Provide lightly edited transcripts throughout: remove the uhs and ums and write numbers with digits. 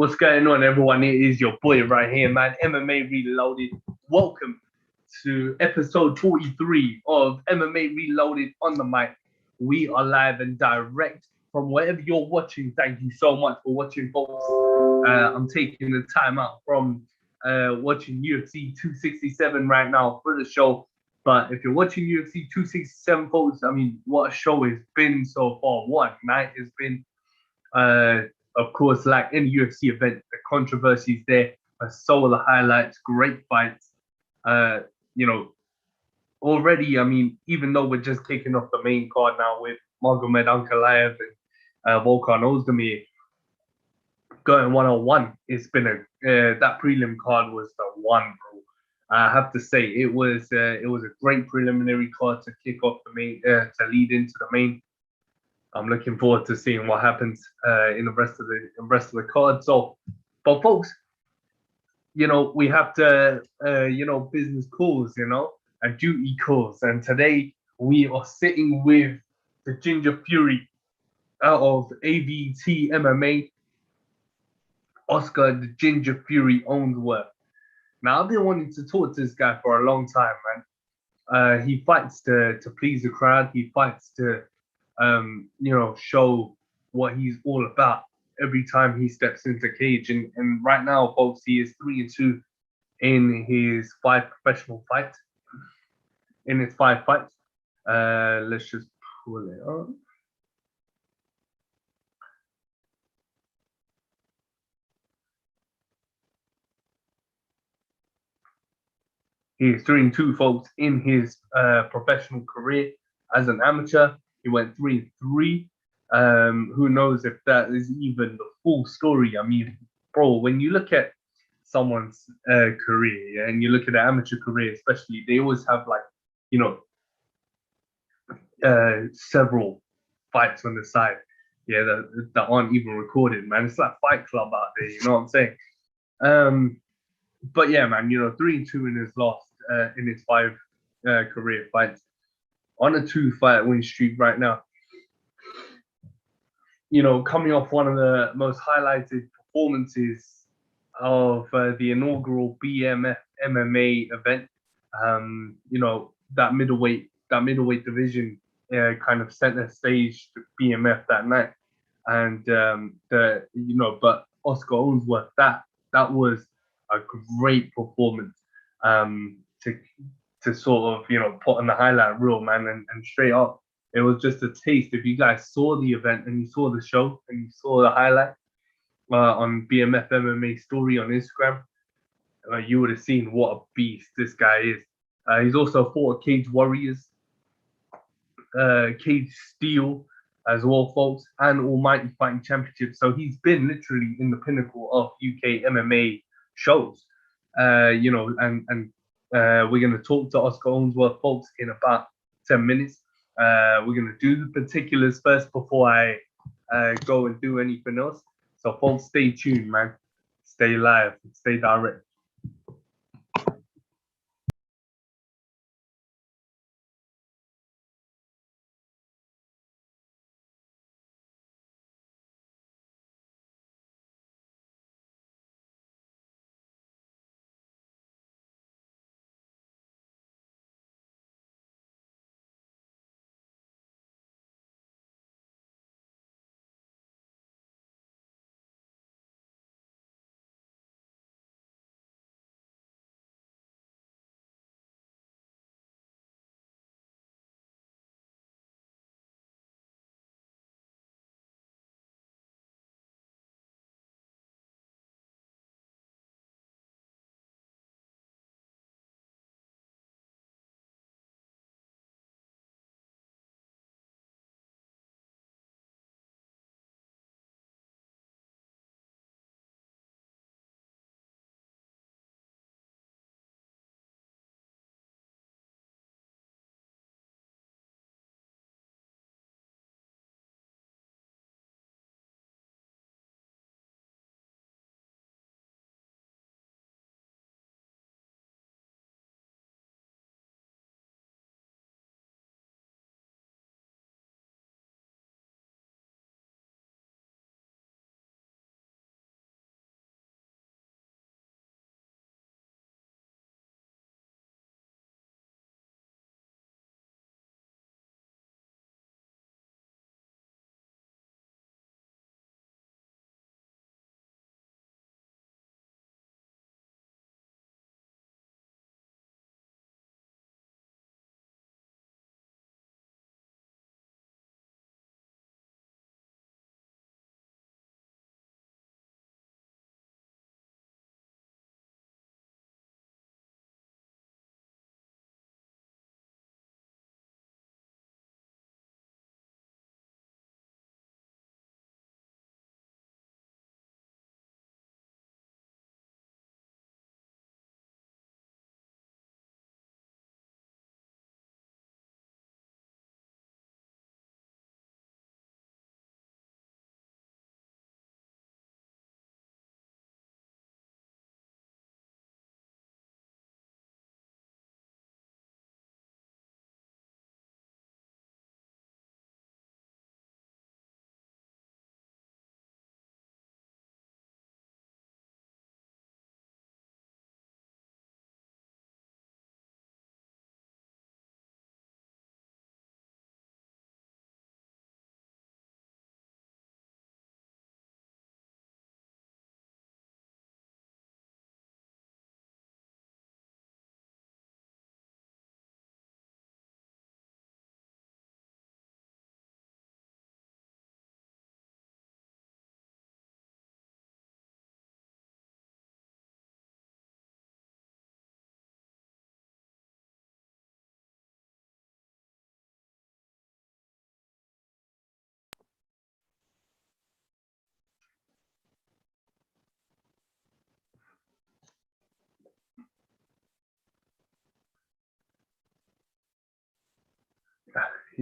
What's going on, everyone? It is your boy right here, man. MMA Reloaded. Welcome to episode 43 of MMA Reloaded on the mic. We are live and direct from wherever you're watching. Thank you so much for watching, folks. I'm taking the time out from watching UFC 267 right now for the show. But if you're watching UFC 267, folks, I mean, what a show it's been so far. What a night it's been. Of course, like any UFC event, the controversies there. I saw the highlights, great fights. Uh, you know, already, I mean, even though we're just kicking off the main card now with Magomed Ankalaev and Volkan Ozdemir going 101, it's been that prelim card was the one, bro. I have to say it was a great preliminary card to kick off the main to lead into the main. I'm looking forward to seeing what happens in the rest of the card. So, but folks, we have to business calls, and duty calls, and today we are sitting with the Ginger Fury out of AVT MMA, Oscar the Ginger Fury Ownsworth. Now I've been wanting to talk to this guy for a long time, man. He fights to please the crowd. He fights to show what he's all about every time he steps into the cage. And right now, folks, he is 3-2 in his five professional fights. In his five fights, let's just pull it up. He's 3-2, folks, in his professional career as an amateur. He went 3-3. Who knows if that is even the full story? I mean, bro, when you look at someone's career, yeah, and you look at the amateur career, especially, they always have several fights on the side, yeah, that aren't even recorded, man. It's like Fight Club out there, you know what I'm saying? But yeah, man, 3-2 in his last in his five career fights, on a 2-fight win streak right now. Coming off one of the most highlighted performances of the inaugural BMF MMA event. That middleweight division kind of set the stage to BMF that night, and but Oscar Ownsworth, that was a great performance to sort of put on the highlight reel, man, and straight up. It was just a taste. If you guys saw the event and you saw the show and you saw the highlight on BMF MMA story on Instagram, you would have seen what a beast this guy is. He's also fought Cage Warriors, Cage Steel as well, folks, and Almighty Fighting Championship. So he's been literally in the pinnacle of UK MMA shows. And we're going to talk to Oscar Ownsworth, folks, in about 10 minutes. We're going to do the particulars first before I go and do anything else. So, folks, stay tuned, man. Stay live, stay direct.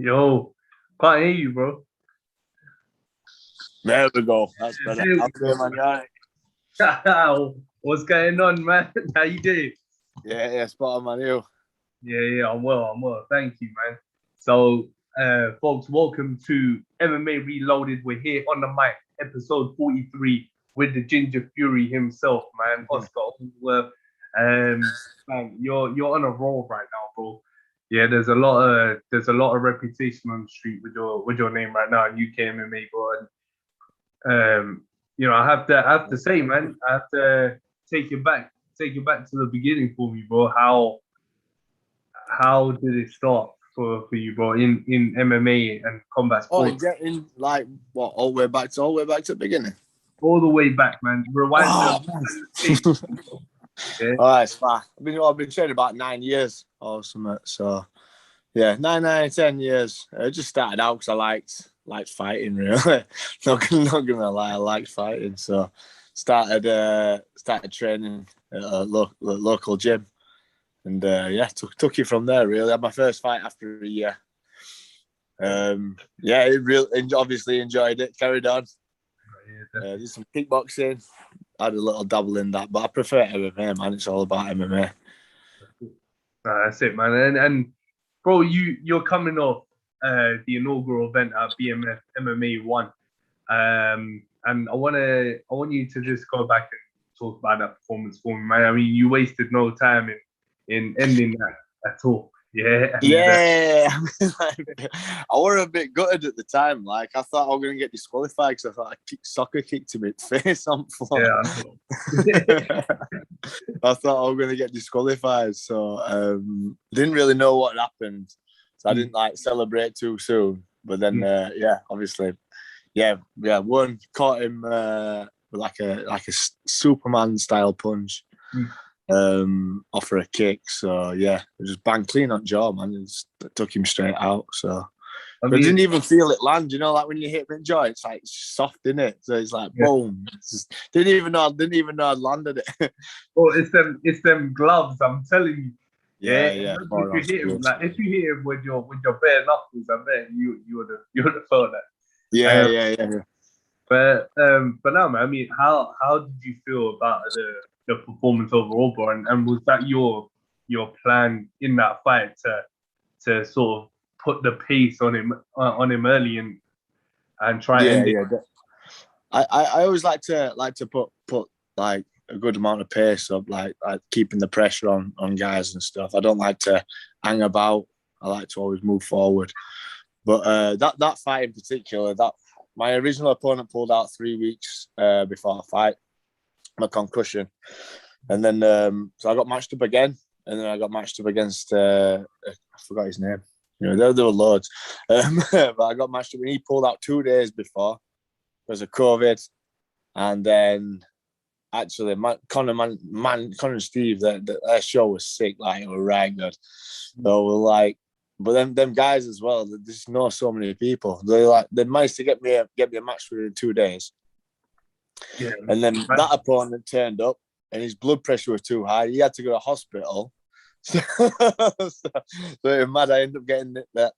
Yo, can't hear you, bro. There we go. That's better. There I'm we good, man. Right. go. What's going on, man? How you doing? Yeah, spot on, man. You. Yeah, I'm well. Thank you, man. So, folks, welcome to MMA Reloaded. We're here on the mic, episode 43, with the Ginger Fury himself, man, Oscar Ownsworth. Man, you're on a roll right now, bro. Yeah, there's a lot of reputation on the street with your name right now in UK MMA, bro. I have to say, man, I have to take you back to the beginning for me, bro. How did it start for you, bro, in MMA and combat Oh, and sports? getting like what all the way back to the beginning. All the way back, man. Rewind Oh, the tape. Yeah, all right, it's fine. I've been training about 9 years or something. So yeah, 10 years. It just started out because I liked fighting. Really, not gonna lie, I liked fighting. So started training at a local gym. And took it from there. Really, I had my first fight after a year. Obviously enjoyed it. Carried on. Did some kickboxing. Had a little dabble in that, but I prefer MMA, man. It's all about MMA. that's it, man. And bro, you're coming off the inaugural event at BMF MMA one. And I want you to just go back and talk about that performance for me, man. I mean, you wasted no time in ending that at all. Yeah, Yeah, I were a bit gutted at the time. Like I thought I was going to get disqualified because I thought soccer kicked him in the face on the floor. yeah, I thought I was going to get disqualified, so didn't really know what happened. So I didn't celebrate too soon. But then, obviously, one caught him with like a Superman style punch. Off for a kick. So it was just bang clean on jaw, man. It took him straight out. So I didn't even feel it land, like when you hit him in jaw, it's like soft, isn't it? So it's like boom. Didn't even know I'd landed it. well, it's them gloves, I'm telling you. Yeah. If you hit him with your bare knuckles, I bet you would have felt that. Yeah. But no, man. I mean, how did you feel about the performance overall, bro? And was that your plan in that fight to sort of put the pace on him early and try and end it? I always like to put like a good amount of pace up, like keeping the pressure on guys and stuff. I don't like to hang about. I like to always move forward. But that fight in particular, that my original opponent pulled out 3 weeks before the fight, my concussion, and then so I got matched up again, and then I got matched up against I forgot his name. There were loads, but I got matched up, and he pulled out 2 days before because of COVID, and then actually Connor and Steve, their show was sick, like it was right good. So we're like. But then them guys as well, they just know so many people. They managed to get me a match within 2 days. Yeah, and then that opponent turned up and his blood pressure was too high. He had to go to hospital. So it was mad. I ended up getting that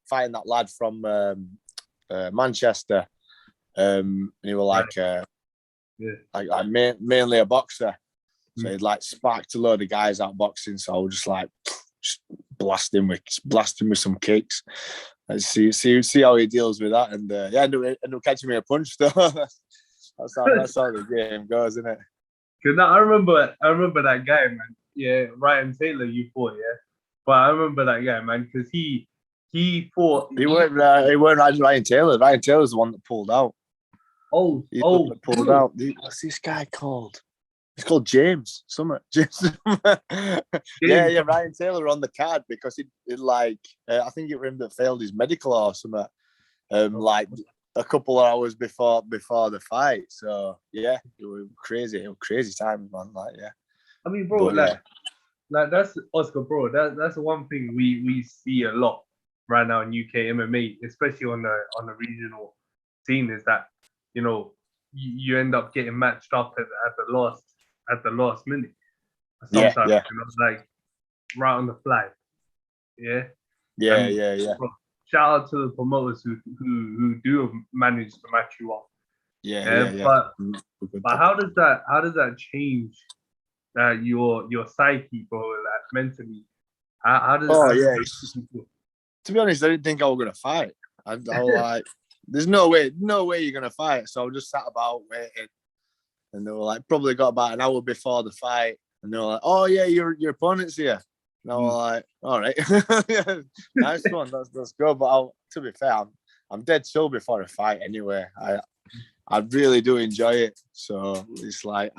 fighting that lad from Manchester. And he was mainly a boxer. So he'd sparked a load of guys out boxing. So I was just blast him with some kicks and see how he deals with that. And ended up catching me a punch though. that's how the game goes, isn't it? Cause I remember that guy, man. Yeah, Ryan Taylor, you fought, yeah. But I remember that guy, man, because he fought. He weren't Ryan Taylor. Ryan Taylor's the one that pulled out. Pulled out. What's this guy called? He's called James. James. Yeah. Ryan Taylor on the card because I think it was him that failed his medical or something. A couple of hours before the fight. So yeah, it was crazy. It was crazy times, man. I mean, bro, that's Oscar, bro. That's the one thing we see a lot right now in UK MMA, especially on the regional scene, is that you end up getting matched up at the last minute. Sometimes, right on the fly. Yeah. Yeah. Bro, shout out to the promoters who do manage to match you up. Yeah. But how does that change your psyche, bro? Like mentally, To be honest, I didn't think I was gonna fight. I was like, there's no way you're gonna fight. So I just sat about waiting, and they were like, probably got about an hour before the fight, and they were like, oh yeah, your opponent's here. And I was like, all right, nice one, let's go. But to be fair, I'm dead chill before a fight anyway. I really do enjoy it. So it's like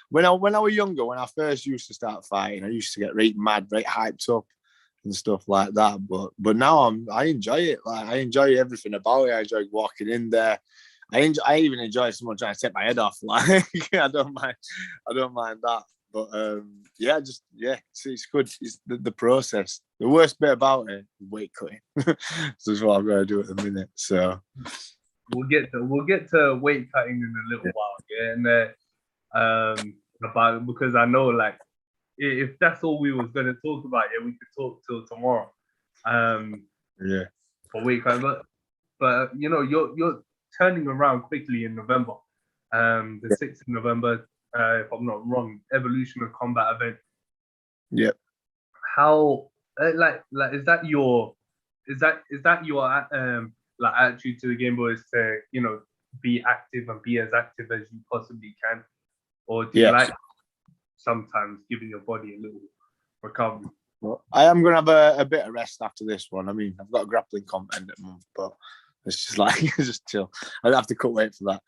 when I was younger, when I first used to start fighting, I used to get right mad, right hyped up and stuff like that. But now I enjoy it. Like I enjoy everything about it. I enjoy walking in there. I even enjoy someone trying to take my head off. Like I don't mind that. But it's good. It's the process. The worst bit about it is weight cutting. So that's what I'm going to do at the minute. So we'll get to weight cutting in a little while, yeah, and about because I know like if that's all we was gonna talk about, yeah, we could talk till tomorrow. For weight cutting, but you know you're turning around quickly in November, the 6th of November, if I'm not wrong, Evolution of Combat event. Yep. How like is that your like attitude to the game, boys, to be active and be as active as you possibly can, or do you like sometimes giving your body a little recovery? Well, I am going to have a bit of rest after this one. I mean, I've got a grappling comp end at month, but it's just like it's just chill. I'd have to cut weight for that.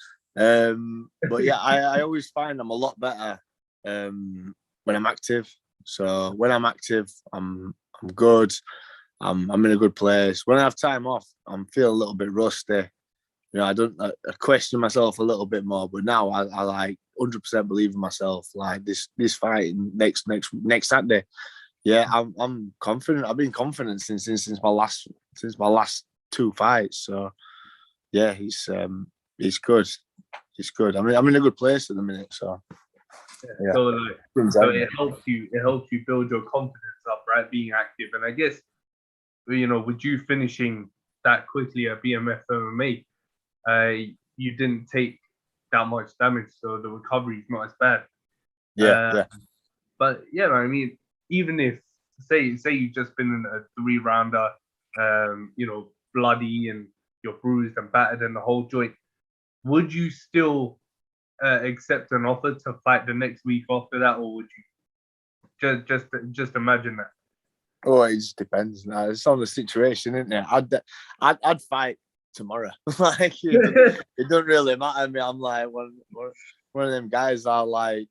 But yeah, I always find I'm a lot better when I'm active. So when I'm active, I'm good. I'm in a good place. When I have time off, I'm feeling a little bit rusty. You know, I question myself a little bit more, but now I like 100% believe in myself. Like this fight next Saturday, yeah, I'm confident. I've been confident since my last two fights. So yeah, it's good. It's good. I mean, I'm in a good place at the minute. So yeah. So it helps you build your confidence up, right? Being active, and I guess with you finishing that quickly at BMF MMA. You didn't take that much damage, so the recovery is not as bad. Yeah. But yeah, I mean, even if say you've just been in a 3-rounder, bloody and you're bruised and battered and the whole joint, would you still accept an offer to fight the next week after that, or would you just imagine that? Oh, it just depends. Now it's on the situation, isn't it? I'd fight tomorrow. Like it don't really matter to me. I'm like one of them guys are like,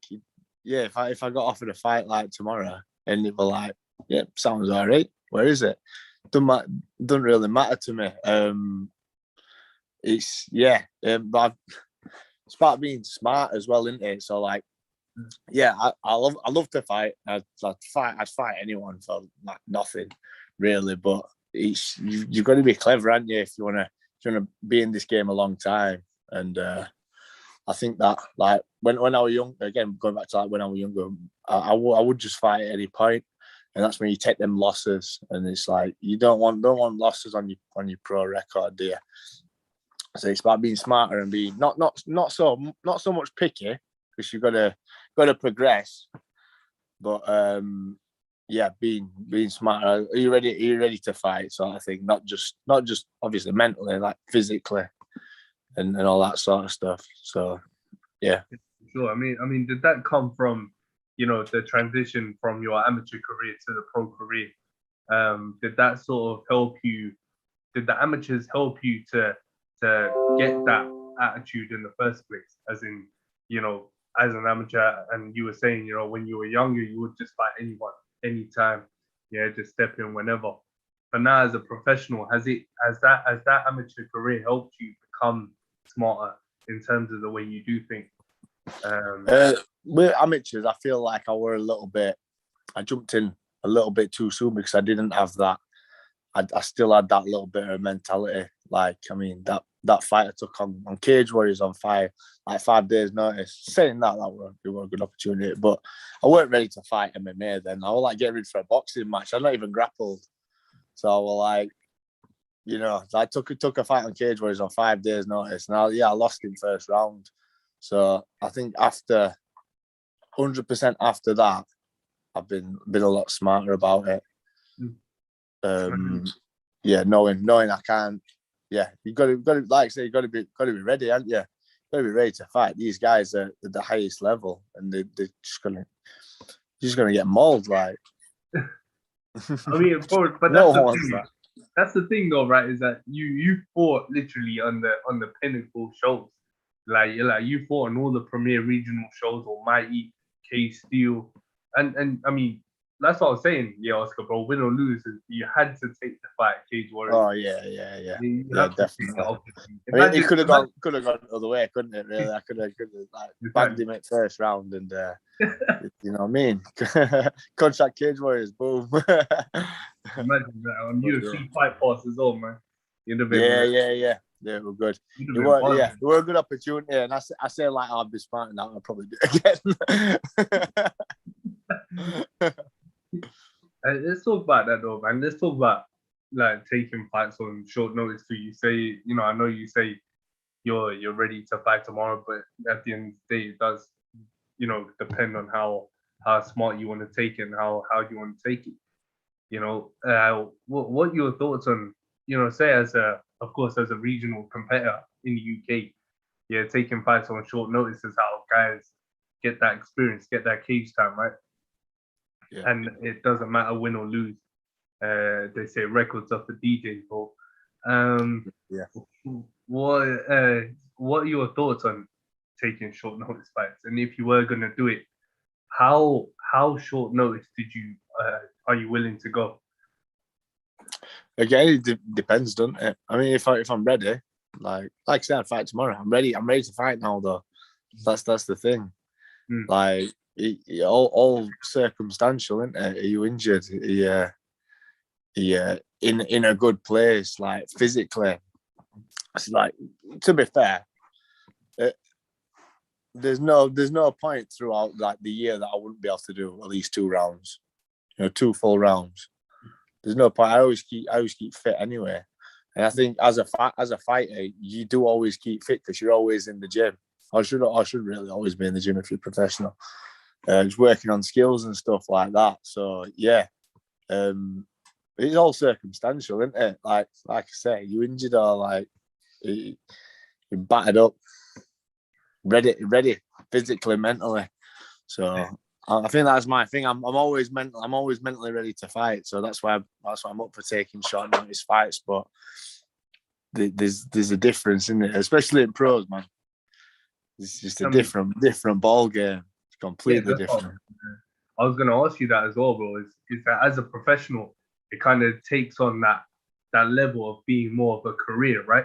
yeah, if I got offered a fight like tomorrow and they were like, yeah, sounds all right, where is it? Don't really matter to me. But it's about being smart as well, isn't it? So like, yeah, I love to fight. I'd fight anyone for like nothing really, but you've got to be clever, haven't you, if you want to be in this game a long time. And I think that like when I was young, again going back to like when I was younger, I would just fight at any point, and that's when you take them losses, and it's like you don't want losses on your pro record, do you? So it's about being smarter and being not so much picky, because you've got to progress, but being smarter. Are you ready to fight? So I think not just obviously mentally, like physically, and all that sort of stuff. So yeah. Sure. I mean, did that come from the transition from your amateur career to the pro career? Did that sort of help you? Did the amateurs help you to get that attitude in the first place? As in, as an amateur, and you were saying, when you were younger, you would just fight anyone, anytime, just step in whenever. But now, as a professional, has that amateur career helped you become smarter in terms of the way you do things? With amateurs, I feel like I jumped in a little bit too soon because I didn't have that. I still had that little bit of mentality. Like, I mean, that fight I took on Cage Warriors on 5 days notice. Saying that was a good opportunity, but I weren't ready to fight MMA then. I was like getting ready for a boxing match. I'm not even grappled. So I was like, you know, I took a fight on Cage Warriors on 5 days' notice. Now, I lost in first round. So I think after 100% after that, I've been a lot smarter about it. Knowing I can't. Yeah, you got to like I say, you got to be ready, haven't you? Got to be ready to fight. These guys are at the highest level, and they're just gonna get mauled. Like, I mean, of course, but no one wants that. That's the thing, though, right? Is that you fought literally on the pinnacle shows, like you fought on all the premier regional shows, Almighty, K Steel, and I mean that's what I was saying. Yeah, Oscar, bro, win or lose, you had to take the fight, Cage Warriors. Oh yeah, You definitely. It could have gone the other way, couldn't it? Really, I could have like banged him at first round, and you know what I mean. Contract Cage Warriors, boom. Imagine that on UFC Fight Pass as well, man. Yeah, we're good. It were a good opportunity, and I say like I'll be smart now. I'll probably do it again. Let's talk about that though, man. Let's talk about like taking fights on short notice. So you say, you know, I know you say you're ready to fight tomorrow, but at the end of the day, it does, you know, depend on how smart you want to take it and how you want to take it. You know, what your thoughts on, you know, say as a regional competitor in the UK, yeah, taking fights on short notice is how guys get that experience, get that cage time, right? Yeah. And it doesn't matter win or lose. They say records of the DJ, bro. What are your thoughts on taking short notice fights? And if you were gonna do it, how short notice are you willing to go? Again, it depends, doesn't it? I mean, if I'm ready, like I said, I'd fight tomorrow. I'm ready to fight now, though. That's the thing. Like all circumstantial, isn't it? Are you injured? Yeah, in a good place, like physically. It's like, to be fair, there's no point throughout like the year that I wouldn't be able to do at least 2 rounds, 2 full rounds. There's no point. I always keep fit anyway, and I think as a fighter, you do always keep fit because you're always in the gym. I should really always be in the gym if you're professional. Just working on skills and stuff like that. So yeah, it's all circumstantial, isn't it? Like I say, you injured or like you're battered up, ready physically, mentally. So I think that's my thing. I'm always mentally ready to fight. So that's why I'm up for taking short notice fights. But there's a difference in it, especially in pros, man. It's just a different ball game. It's completely different. I was gonna ask you that as well, bro. Is that as a professional, it kind of takes on that level of being more of a career, right?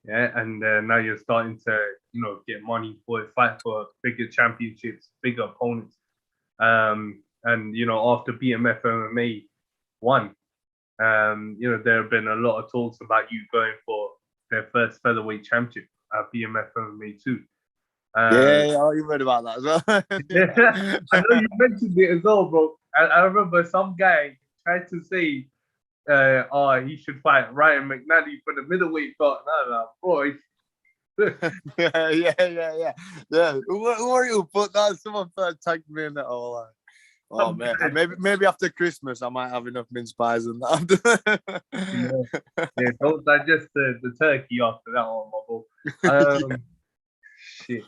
Yeah, and now you're starting to, you know, get money for it, fight for bigger championships, bigger opponents. And you know, after BMF MMA won, you know, there have been a lot of talks about you going for their first featherweight championship at BMF MMA 2. You read about that as well. Yeah, I know you mentioned it as well, bro. I remember some guy tried to say, he should fight Ryan McNally for the middleweight belt. No, bro. Yeah. Who are you? Put that? Someone tagged me in that all. Like, oh man, maybe after Christmas I might have enough mince pies and that. yeah, don't digest the turkey after that one, my bro. Shit.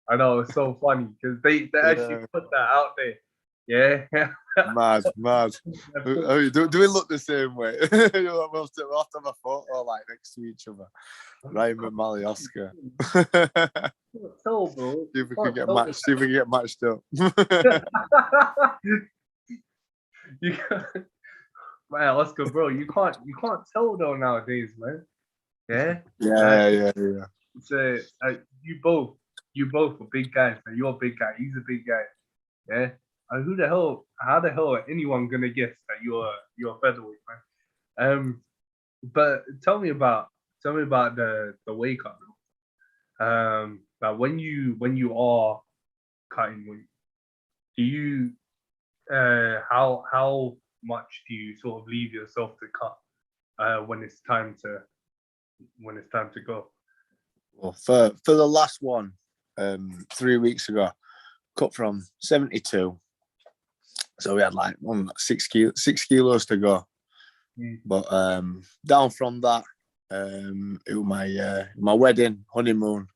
I know, it's so funny because they actually put that out there. Yeah. Mad. Do we look the same way? We'll have to have a photo like next to each other. Ryan McMalley, Oscar. Tell, bro. See if we can get matched up. Man, Oscar, bro, you can't tell though nowadays, man. Yeah. Yeah. It's you both are big guys, man. You're a big guy. He's a big guy. Yeah. And how the hell are anyone gonna guess that you're a featherweight, man? But tell me about the weight cut. But when you are cutting weight, do you how much do you sort of leave yourself to cut? when it's time to go? Well, for the last one, 3 weeks ago, cut from 72. So we had like 6 kilos to go. But down from that, it was my wedding, honeymoon,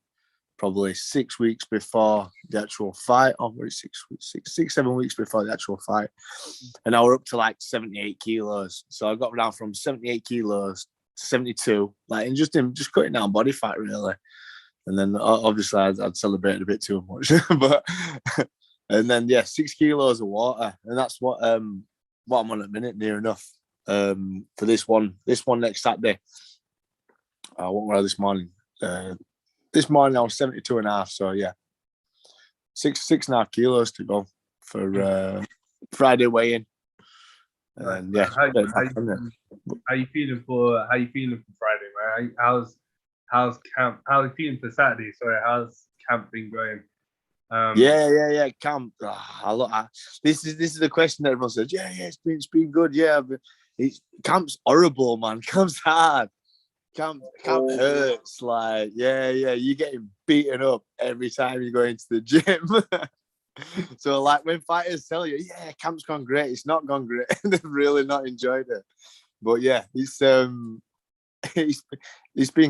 probably 6 weeks before the actual fight. Or 7 weeks before the actual fight. And I was up to like 78 kilos. So I got down from 78 kilos to 72, like, and just cutting down body fat, really. And then obviously I'd celebrated a bit too much. But and then 6 kilos of water. And that's what I'm on at the minute, near enough. For this one next Saturday. What were I this morning? This morning I was 72 and a half. So yeah, 6.5 kilos to go for Friday weigh-in. And yeah, how you feeling for Friday, man? How's camp? How are you feeling for Saturday? Sorry, how's camp been going? Yeah. Camp. This is the question that everyone says. Yeah, it's been good. Yeah, but camp's horrible, man. Camp's hard. Camp hurts. Like, you're getting beaten up every time you go into the gym. So, like, when fighters tell you, yeah, camp's gone great, it's not gone great. They've really not enjoyed it. But yeah, it's been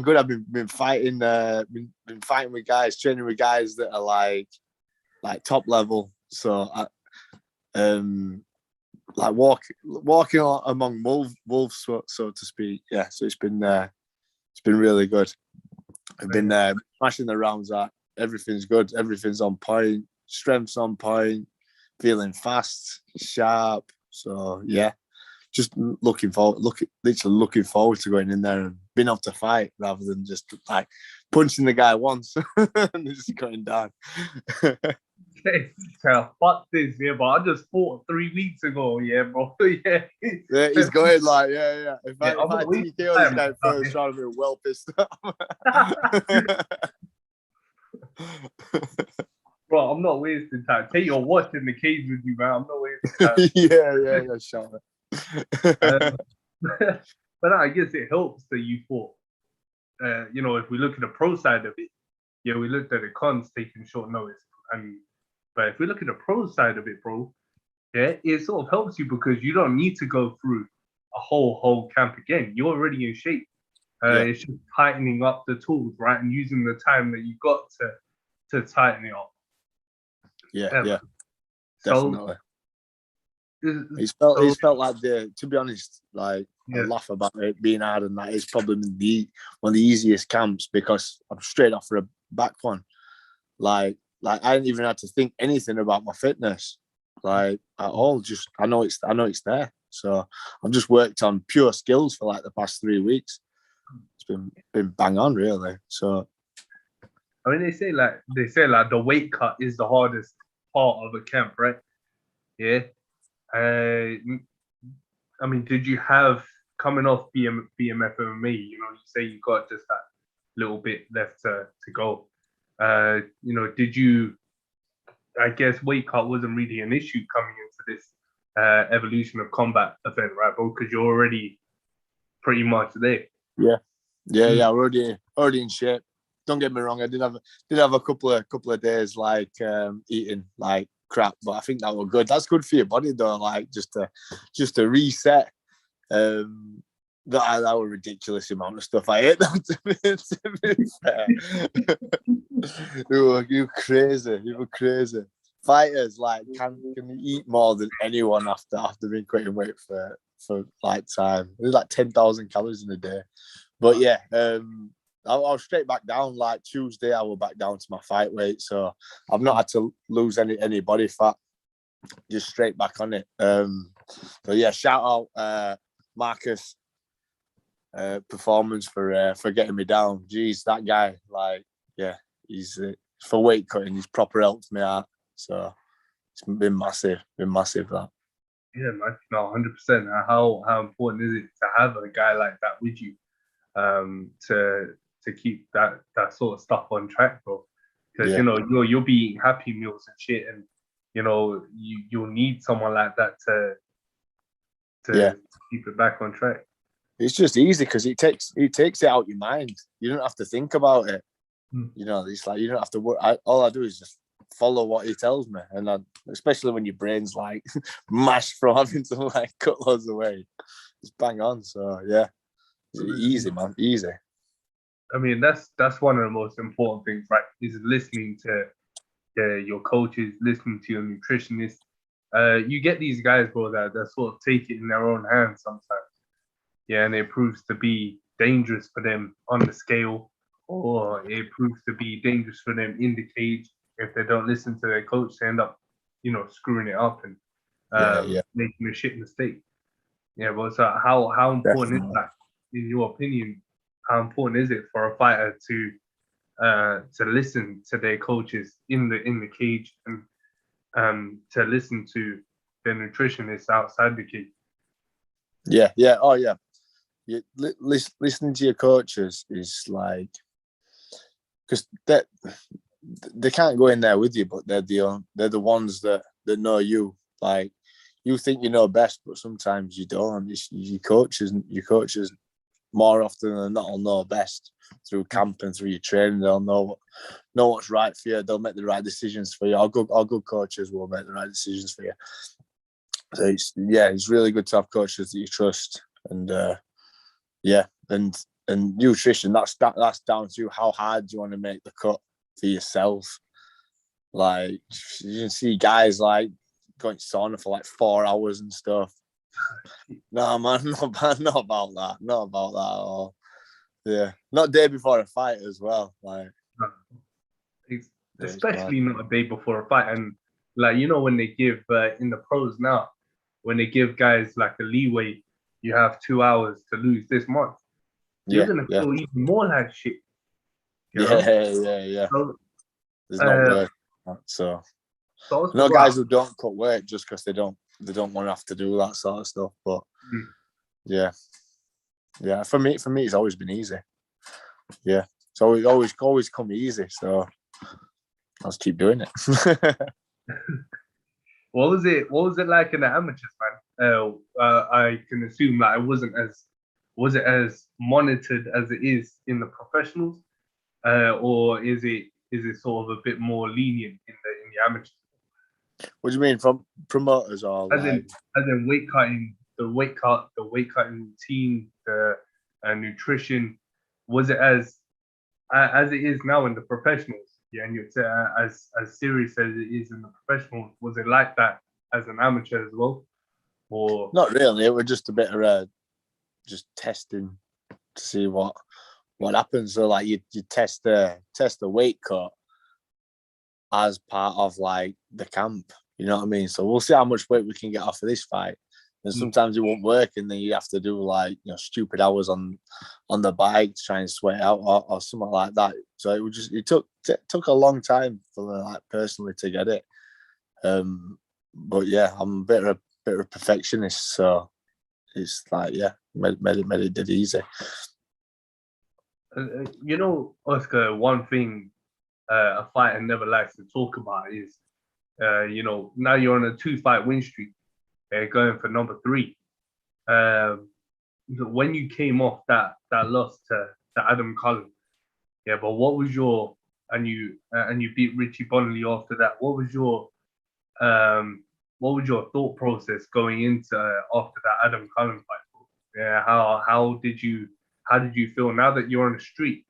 good. I've been fighting, been fighting with guys, training with guys that are like top level. So, like walking among wolves, so to speak. Yeah, so it's been really good. I've been smashing the rounds out. Everything's good. Everything's on point. Strength's on point. Feeling fast, sharp. So yeah, just literally looking forward to going in there and being able to fight rather than just like punching the guy once and just going down. Fuck this, yeah, but I just fought 3 weeks ago, yeah, bro. Yeah, he's going like, yeah. If I TKO this guy first, I'd be well pissed off. Bro, I'm not wasting time. Take your watch in the cage with you, man. I'm not wasting yeah, time. shut up. But I guess it helps that you fought. If we look at the pro side of it, yeah, we looked at the cons taking short notice. But if we look at the pro side of it, bro, yeah, it sort of helps you because you don't need to go through a whole camp again. You're already in shape. It's just tightening up the tools, right, and using the time that you got to tighten it up. Yeah, so, definitely. It's felt like to be honest, like I laugh about it being hard, and that is probably one of the easiest camps because I'm straight off for a back one. Like I didn't even have to think anything about my fitness, like at all. Just I know it's there. So I've just worked on pure skills for like the past 3 weeks. It's been bang on, really. So I mean, they say like the weight cut is the hardest part of a camp, right? Yeah. I mean, did you have coming off BMF MMA? You say you got just that little bit left to go. Did you? I guess weight cut wasn't really an issue coming into this Evolution of Combat event, right, bro? Because you're already pretty much there. Yeah. Already in shape. Don't get me wrong. I did have a couple of days like eating like crap, but I think that was good. That's good for your body though. Like just to reset. That was a ridiculous amount of stuff I ate. To be fair. You were crazy. Fighters like can eat more than anyone after being cutting weight for like time. It was like 10,000 calories in a day. But yeah, I was straight back down. Like Tuesday, I was back down to my fight weight, so I've not had to lose any body fat. Just straight back on it. So yeah, shout out Marcus Performance for getting me down. Jeez, that guy, like, yeah, he's for weight cutting. He's proper helped me out. So it's been massive. That. Yeah, man. No, 100%. How important is it to have a guy like that with you? To keep that sort of stuff on track, bro. Because you'll be eating Happy Meals and shit, and you'll need someone like that to keep it back on track. it's just easy because it takes it out your mind. You don't have to think about it. You know, it's like you don't have to work. All I do is just follow what he tells me, and especially when your brain's like mashed from having to like cut loads away, it's bang on. So yeah, easy, man, easy. I mean, that's one of the most important things, right? Is listening to your coaches, listening to your nutritionist. You get these guys, bro, that sort of take it in their own hands sometimes. Yeah, and it proves to be dangerous for them on the scale, or it proves to be dangerous for them in the cage. If they don't listen to their coach, they end up, screwing it up and making a shit mistake. Yeah, but so how important is that, in your opinion? How important is it for a fighter to listen to their coaches in the cage and to listen to their nutritionists outside the cage? Yeah. Oh yeah. Listening to your coaches is like, because they can't go in there with you, but they're the ones that know you. Like, you think you know best, but sometimes you don't. Your coaches more often than not will know best through camp and through your training. They'll know what's right for you. They'll make the right decisions for you. Our good coaches will make the right decisions for you. So it's really good to have coaches that you trust, and and nutrition. That's down to how hard you want to make the cut for yourself. Like, you can see guys like going sauna for like 4 hours and stuff. No, man, not about that. Not about that at all. Yeah, not day before a fight as well. Like, especially not a day before a fight. And like, when they give in the pros now, when they give guys like a leeway, you have 2 hours to lose this month. You're gonna feel even more like shit. Yeah. So, there's no work. So no guys who don't cut weight just because they don't want to have to do that sort of stuff. But yeah, for me it's always been easy. Yeah, so it always come easy. So I'll just keep doing it. What was it like in the amateurs, man? I can assume that was it as monitored as it is in the professionals, or is it sort of a bit more lenient in the amateurs? What do you mean, from promoters or as in weight cutting, the weight cutting routine, the nutrition? Was it as it is now in the professionals? Yeah, and you're as serious as it is in the professionals. Was it like that as an amateur as well, or not really? It was just a bit of just testing to see what happens. So like you test the weight cut as part of like the camp. You know what I mean? So we'll see how much weight we can get off of this fight. And sometimes it won't work, and then you have to do like stupid hours on the bike to try and sweat out or something like that. So it took a long time for like personally to get it. But yeah, I'm a bit of a perfectionist, so it's like made it dead easy. Oscar, one thing a fighter never likes to talk about is, now you're on a 2-fight win streak, going for number 3. When you came off that loss to Adam Cullen, but what was your and you beat Richie Bonnelly after that? What was your thought process going into after that Adam Cullen fight? Yeah, how did you feel now that you're on the street?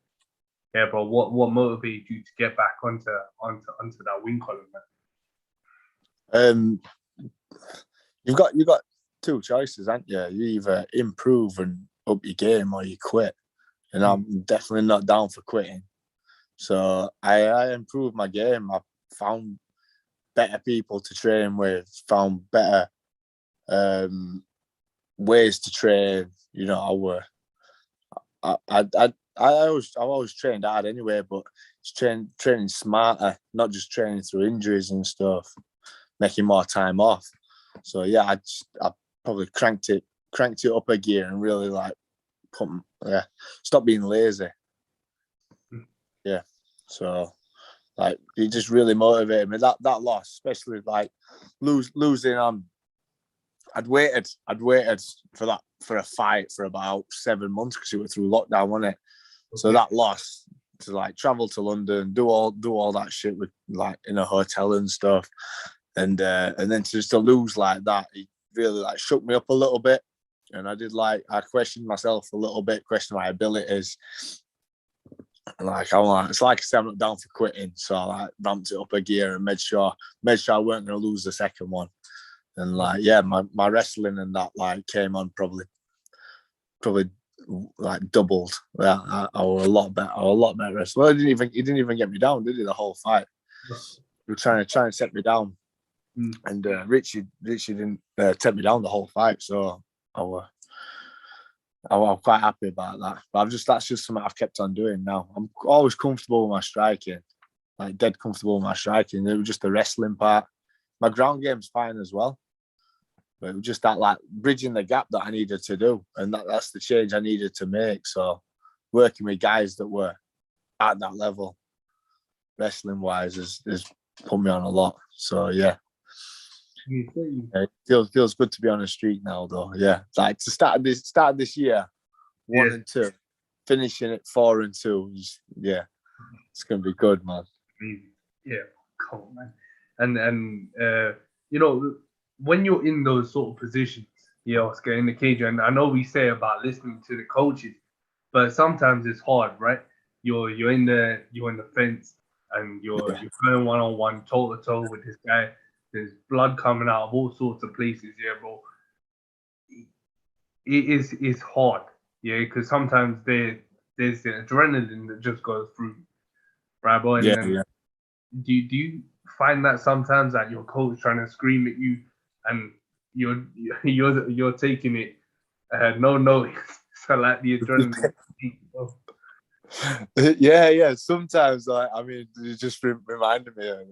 Yeah, but what motivated you to get back onto that win column, man? You've got 2 choices, haven't you? You either improve and up your game, or you quit. And I'm definitely not down for quitting. So I improved my game. I found better people to train with, found better ways to train. I've always trained hard anyway, but it's training smarter, not just training through injuries and stuff, making more time off. So yeah, I probably cranked it up a gear and really like stop being lazy. Yeah, so like it just really motivated me. That loss, especially like losing on I'd waited for a fight for about 7 months because it was through lockdown, wasn't it? Okay. So that loss to like travel to London, do all that shit with like in a hotel and stuff, and then to lose like that, it really like shook me up a little bit, and I questioned myself a little bit, questioned my abilities. Like it's like I said, I'm not down for quitting, so I like ramped it up a gear and made sure I weren't going to lose the second one. And like, yeah, my wrestling and that like came on probably like doubled. Yeah, I was a lot better wrestler. Well, he didn't even get me down, did he? The whole fight. He was trying to set me down, and Richie didn't take me down the whole fight. So I'm quite happy about that. But that's just something I've kept on doing now. I'm always comfortable with my striking, like dead comfortable with my striking. It was just the wrestling part. My ground game's fine as well. But it was just that like bridging the gap that I needed to do. And that's the change I needed to make. So working with guys that were at that level, wrestling wise, has put me on a lot. So yeah. It feels good to be on the street now, though. Yeah, like to start this year, 1 and 2, finishing at 4 and 2. Yeah, it's gonna be good, man. Yeah, cool, man. And you know, when you're in those sort of positions, Oscar, in the cage, and I know we say about listening to the coaches, but sometimes it's hard, right? You're in the fence, and you're going 1-on-1, toe to toe with this guy. There's blood coming out of all sorts of places, bro. It's hard, because sometimes there's the adrenaline that just goes through, right, boy? And do you find that sometimes that your coach trying to scream at you, and you're taking it no notice, so like the adrenaline. Yeah. Sometimes, like, I mean, it just reminded me of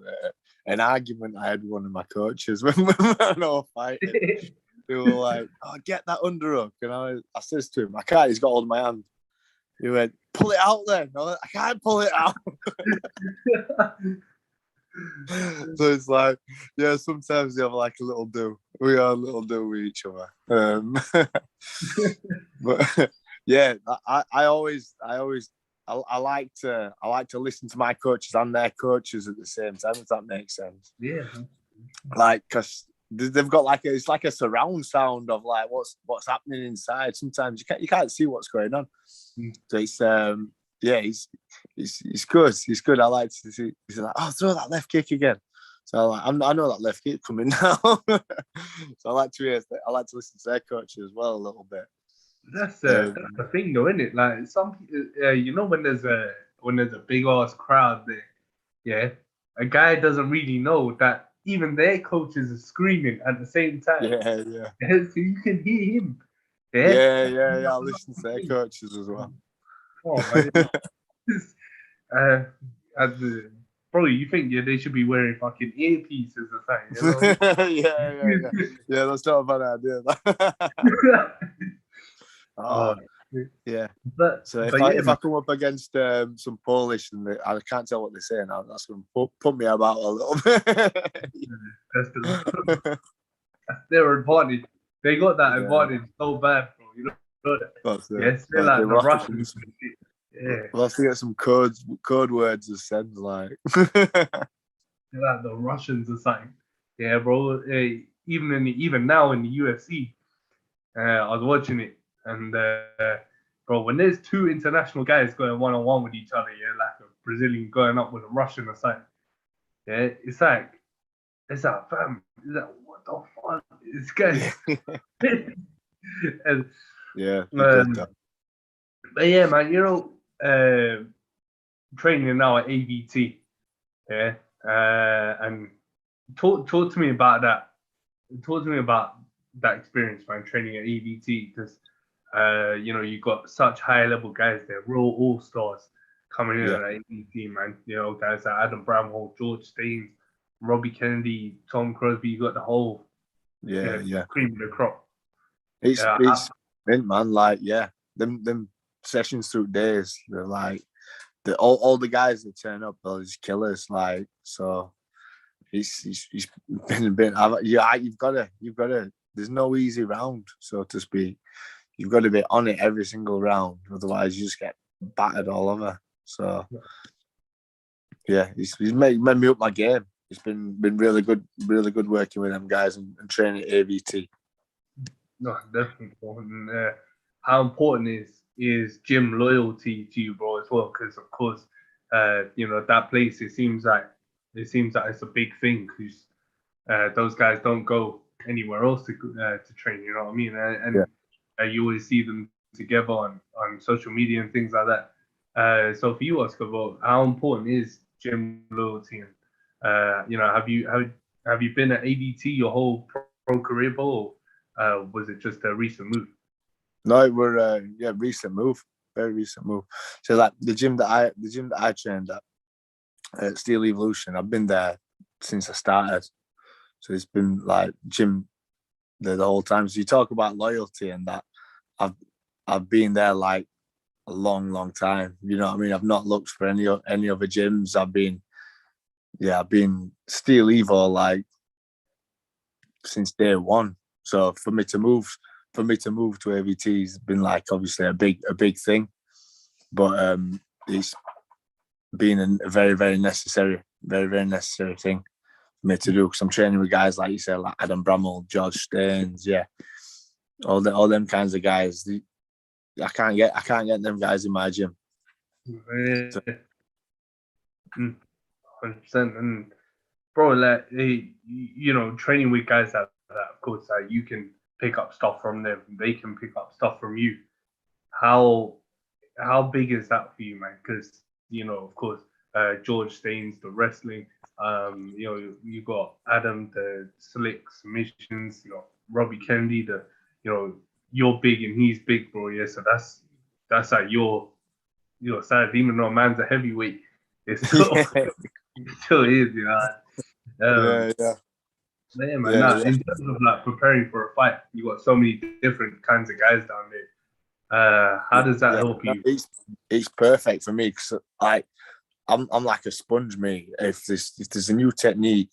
an argument I had with one of my coaches when we were all fighting. They were like, "Oh, get that underhook," and I says to him, "I can't. He's got hold of my hand." He went, "Pull it out, then." I can't pull it out. So it's like, yeah, sometimes you have like a little do. We are a little do with each other. But yeah, I like to listen to my coaches and their coaches at the same time, if that makes sense. Yeah. Like, because they've got it's like a surround sound of like what's happening inside. Sometimes you can't see what's going on. So it's he's good. He's good. I like to see. He's like, "Oh, throw that left kick again." So I know that left kick coming now. So I like to listen to their coaches as well a little bit. That's the thing, though, isn't it? Like some, when there's a big ass crowd there, a guy doesn't really know that even their coaches are screaming at the same time. Yeah. So you can hear him. Yeah. I listen to their coaches as well. Oh man, probably you think they should be wearing fucking earpieces or something. Yeah. That's not a bad idea. Yeah. If I come up against some Polish and I can't tell what they're saying, that's going to put me about a little bit. That's their advantage. They got that advantage so bad, bro. You know that? Yes, they're like the Russians. Yeah. We'll have to get some code words to send, like. They're like the Russians or something. Yeah, bro. Even now in the UFC, I was watching it, and bro, when there's two international guys going 1-on-1 with each other, like a Brazilian going up with a Russian or something, it's like fam, it's like, what the fuck, this guy. And, but yeah, man, training now at AVT, and talk to me about that. Talk to me about that experience, man, training at AVT, because you got such high level guys there, real all stars coming in at AVT, man. Guys like Adam Bramhall, George Staines, Robbie Kennedy, Tom Crosby. You got the whole cream of the crop. It's mint, man. Like, them sessions through days. They're like all the guys that turn up are just killers. Like, so he's been a bit. You've got to there's no easy round, so to speak. You've got to be on it every single round, otherwise you just get battered all over. So yeah, he's made me up my game. It's been really good working with them guys and training at AVT. No, definitely important. How important is gym loyalty to you, bro, as well? Because of course, that place. It seems like it's a big thing because those guys don't go anywhere else to train. You know what I mean? And you always see them together on social media and things like that. So for you, Oscar, bro, how important is gym loyalty? And have you been at ADT your whole pro career, bro? Was it just a recent move? No, it were recent move, very recent move. So like the gym that I trained at Steel Evolution, I've been there since I started. So it's been like gym the whole time. So you talk about loyalty and that, I've been there like a long time. You know what I mean? I've not looked for any other gyms. I've been Steel Evo like since day one. So for me to move to AVT has been like obviously a big thing, but it's been a very necessary thing for me to do, because I'm training with guys like you said, like Adam Bramall, George Staines, all them kinds of guys. I can't get them guys in my gym. 100%. And bro, like training with guys like that, of course, you can pick up stuff from them. They can pick up stuff from you. How big is that for you, man? Because of course, George Staines, the wrestling. You got Adam, the slick submissions. Robbie Kennedy, you're big and he's big, bro. Yeah, so that's like your side. Even though a man's a heavyweight, it's still it still is, Yeah. Man, man, in terms of like preparing for a fight, you got so many different kinds of guys down there. How does that help you? It's perfect for me because I'm like a sponge, mate. If there's a new technique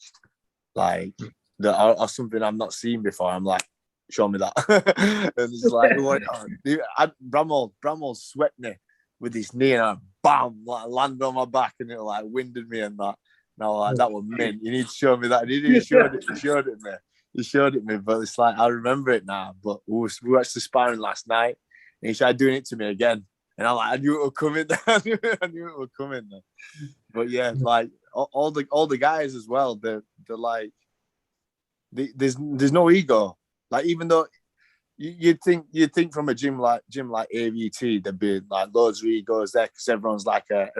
like that or something I've not seen before, I'm like, show me that. And it's like, Bramall swept me with his knee and I bam, like landed on my back and it like winded me and that. Now like that was mint. You need to show me that. He showed it me, but it's like I remember it now. But we were actually sparring last night and he tried doing it to me again. And I knew it would come in there. I knew it would come in there. But yeah, like all the guys as well, they're like there's no ego. Like even though you'd think from a gym like AVT there'd be like loads of egos there because everyone's like a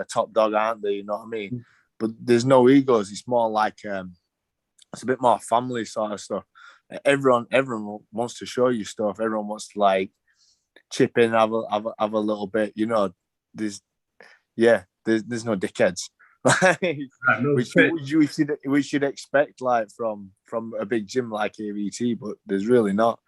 top dog, aren't they? You know what I mean? But there's no egos. It's more like it's a bit more family sort of stuff. Everyone wants to show you stuff. Everyone wants to like chip in, have a little bit. There's no dickheads. we should expect like from a big gym like AVT, but there's really not.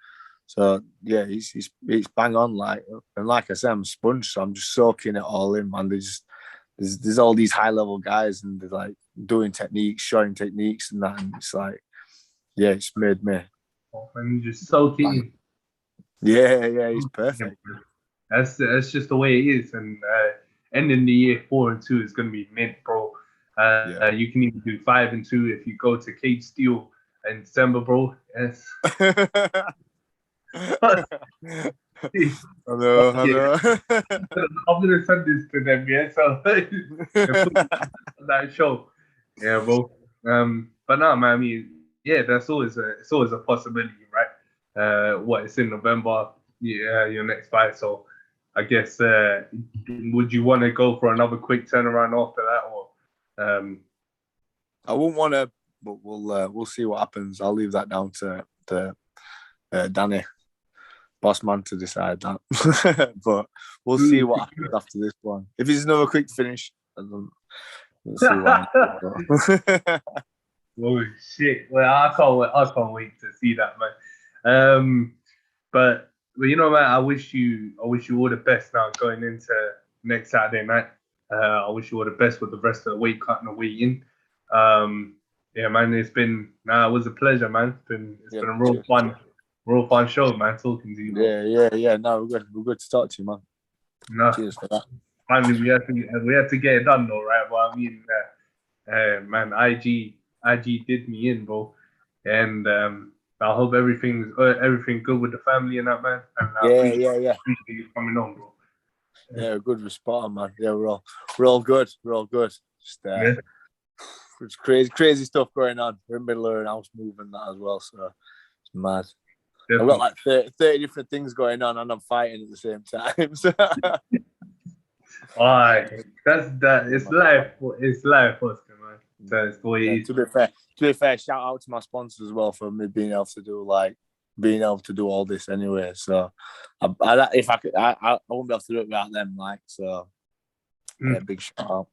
So yeah, it's bang on. Like, and like I said, I'm a sponge, so I'm just soaking it all in, man. There's all these high level guys, and they're like doing techniques, showing techniques, and that. And it's like, yeah, it's made me. And just soaking. Yeah, it's perfect. That's just the way it is. And ending the year 4-2 is going to be mint, bro. You can even do 5-2 if you go to Cage Steel in December, bro. Yes. I know. I'm gonna send this to them, yeah. So that show, yeah, bro. But no, man. I mean, yeah, it's always a possibility, right? It's in November, yeah, your next fight. So I guess would you want to go for another quick turnaround after that, or? I wouldn't want to, but we'll see what happens. I'll leave that down to Danny, boss man, to decide that. But we'll see what happens after this one. If it's another quick finish, we'll see what happens. Oh shit! Well, I can't wait to see that, man. But man, I wish you all the best now going into next Saturday night. I wish you all the best with the rest of the weight cut and the weight in. Yeah, man, it was a pleasure, man. It's Yeah, been a cheers. real fun show, man, talking to you, bro. Yeah. No, we're good to talk to you, man. No, Cheers for that. finally we had to get it done though, right? But I mean, man, IG did me in, bro, and I hope everything good with the family and that, man. And I Yeah. appreciate you coming on, bro. Yeah, good response, man. Yeah, we're all good. We're all good. Just Yeah, it's crazy stuff going on. We're in the middle of an house move and that as well, so it's mad. I've got definitely. like 30 different things going on, and I'm fighting at the same time. So. Alright, that's that. Yeah, It's man. life. It's life, Oscar, man. So it's the way Yeah, it is. to be fair, shout out to my sponsors as well for me being able to do all this anyway. So, if I could, I won't be able to do it without them. Like, so, yeah, big shout out.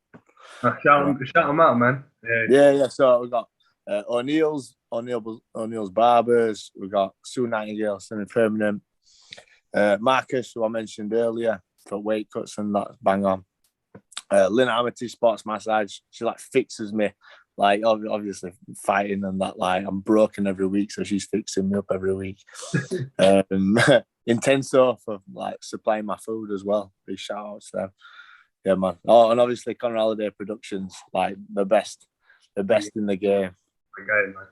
Yeah. Shout them out, man. Yeah. So we got O'Neill's Barbers. We got Sue Nightingale, semi-permanent. Marcus, who I mentioned earlier, for weight cuts and that, bang on. Lynn Amity Sports Massage. She like fixes me, like obviously fighting and that. Like I'm broken every week, so she's fixing me up every week. Intenso for like supplying my food as well. Big shout out to them. Yeah, man. Oh, and obviously Conor Holiday Productions, like the best in the game. Okay, man.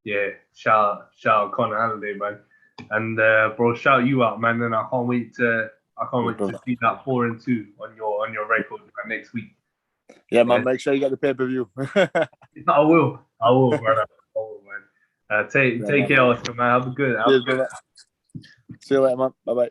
Yeah, shout out Conor Halliday, man. And bro, shout you out, man. And I can't wait to see that 4-2 on your record next week. Yeah, man. Make sure you get the pay-per-view. I will, brother. I will, man. Take care, Oscar, man. Have a good. Cheers, brother. See you later, man. Bye bye.